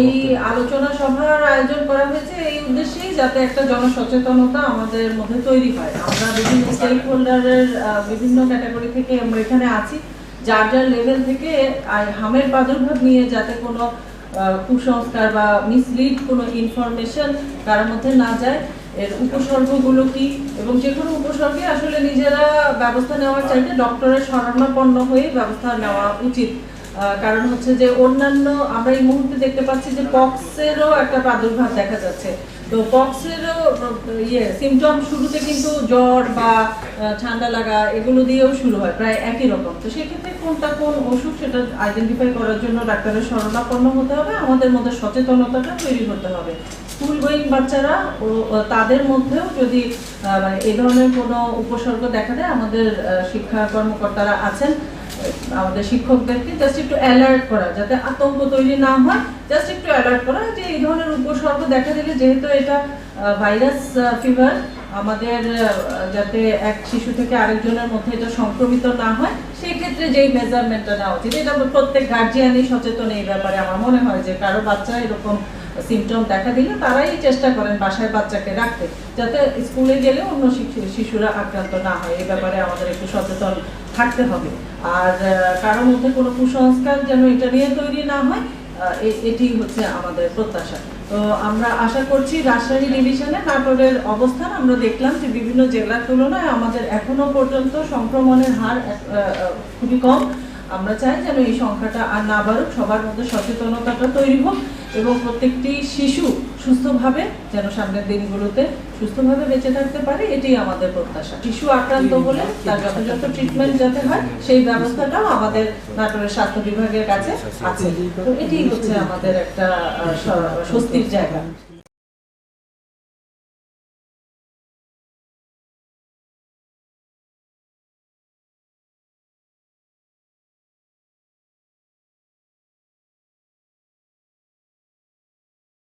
এই আলোচনা সভার আয়োজন করা হয়েছে এই উদ্দেশ্যেই, যাতে একটা জনসচেতনতা আমাদের মধ্যে তৈরি হয়। আমরা বিভিন্ন স্টেক হোল্ডারের বিভিন্ন ক্যাটাগরি থেকে আমরা এখানে আছি, যার যার লেভেল থেকে হামের প্রাদুর্ভাব নিয়ে যাতে কোনো কুসংস্কার বা মিসলিড কোনো ইনফরমেশন কারোর মধ্যে না যায়, এর উপসর্গগুলো কি, এবং যে কোনো উপসর্গে আসলে নিজেরা ব্যবস্থা নেওয়ার চাইতে ডক্টরের শরণাপন্ন হয়ে ব্যবস্থা নেওয়া উচিত। কারণ হচ্ছে যে অন্যান্য আমরা এই মুহূর্তে দেখতে পাচ্ছি যে পক্সেরও একটা প্রাদুর্ভাব দেখা যাচ্ছে। তো পক্সেরও সিমটম শুরুতে কিন্তু জ্বর বা ঠান্ডা লাগা এগুলো দিয়েও শুরু হয়, প্রায় একই রকম। তো সেক্ষেত্রে কোনটা কোন ওষুধ সেটা আইডেন্টিফাই করার জন্য ডাক্তারের শরণাপন্ন হতে হবে, আমাদের মধ্যে সচেতনতাটা তৈরি হতে হবে। স্কুল গোয়িং বাচ্চারা ও তাদের মধ্যেও যদি মানে এই ধরনের কোনো উপসর্গ দেখা দেয়, আমাদের শিক্ষা কর্মকর্তারা আছেন, আমাদের শিক্ষকদেরকে জাস্ট একটু অ্যালার্ট করা, যাতে আতঙ্ক তৈরি না হয়, জাস্ট একটু অ্যালার্ট করা যে এই ধরনের উপসর্গ দেখা দিলে, যেহেতু এটা ভাইরাস ফিভার, আমাদের যাতে এক শিশু থেকে আরেকজনের মধ্যে এটা সংক্রমিত না হয়, সেই ক্ষেত্রে যেই মেজারমেন্টটা নেওয়া উচিত, এটা প্রত্যেক গার্জিয়ানই সচেতন এই ব্যাপারে। আমার মনে হয় যে কারো বাচ্চা এরকম সিমটম দেখা দিলে তারাই চেষ্টা করেন বাসায় বাচ্চাকে রাখতে, যাতে স্কুলে গেলে অন্য শিশুরা আক্রান্ত না হয়। এই ব্যাপারে আমাদের একটু সচেতন থাকতে হবে। আর কারোর মধ্যে কোনো কুসংস্কার যেন এটা নিয়ে তৈরি না হয়, এটি হচ্ছে আমাদের প্রত্যাশা। তো আমরা আশা করছি রাজশাহী ডিভিশনে নাটোরের অবস্থান আমরা দেখলাম যে বিভিন্ন জেলার তুলনায় আমাদের এখনো পর্যন্ত সংক্রমণের হার খুবই কম। আমরা চাই যেন এই সংখ্যাটা আর না বাড়ুক, সবার মধ্যে সচেতনতাটা তৈরি হোক এবং প্রত্যেকটি শিশু সুস্থভাবে যেন সামনের দিনগুলোতে সুস্থভাবে বেঁচে থাকতে পারে, এটাই আমাদের প্রত্যাশা। শিশু আক্রান্ত হলে তার যথাযথ ট্রিটমেন্ট যাতে হয়, সেই ব্যবস্থাটাও আমাদের নাটোরের স্বাস্থ্য বিভাগের কাছে আছে। তো এটাই হচ্ছে আমাদের একটা স্বস্তির জায়গা।